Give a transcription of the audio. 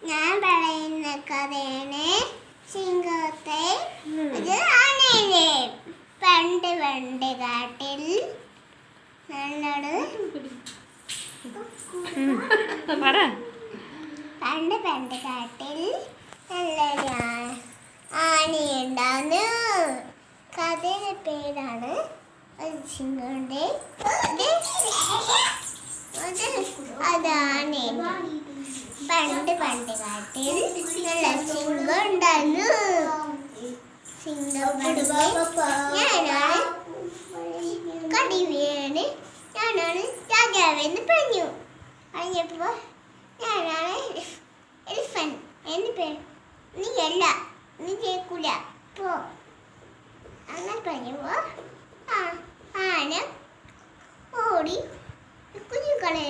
ഞാൻ പറയുന്ന കഥയാണ് സിംഹത്തെ ഒരു ആനയിലെ പണ്ട് പണ്ട് കാട്ടിൽ നല്ലൊരു പണ്ട് പണ്ട് കാട്ടിൽ നല്ലൊരു ആനയുണ്ടായിരുന്നു. കഥയുടെ പേരാണ് സിംഹന്റെ അതാണ്. പണ്ട് പണ്ട് കാട്ടിൽ നല്ല സിംഹം ഉണ്ടായിരുന്നു. സിംഹം ഞാനാണ് കടി വീണ് ഞാനാണ് രാജാവെന്ന് പറഞ്ഞപ്പോ ഞാനാണ് എലിഫന്റ്. എന്റെ പേര് നീ അല്ല, നീ കേൾക്കൂല പോ അങ്ങനെ പറഞ്ഞപ്പോ ആന ഓടി കുഞ്ഞുകളെ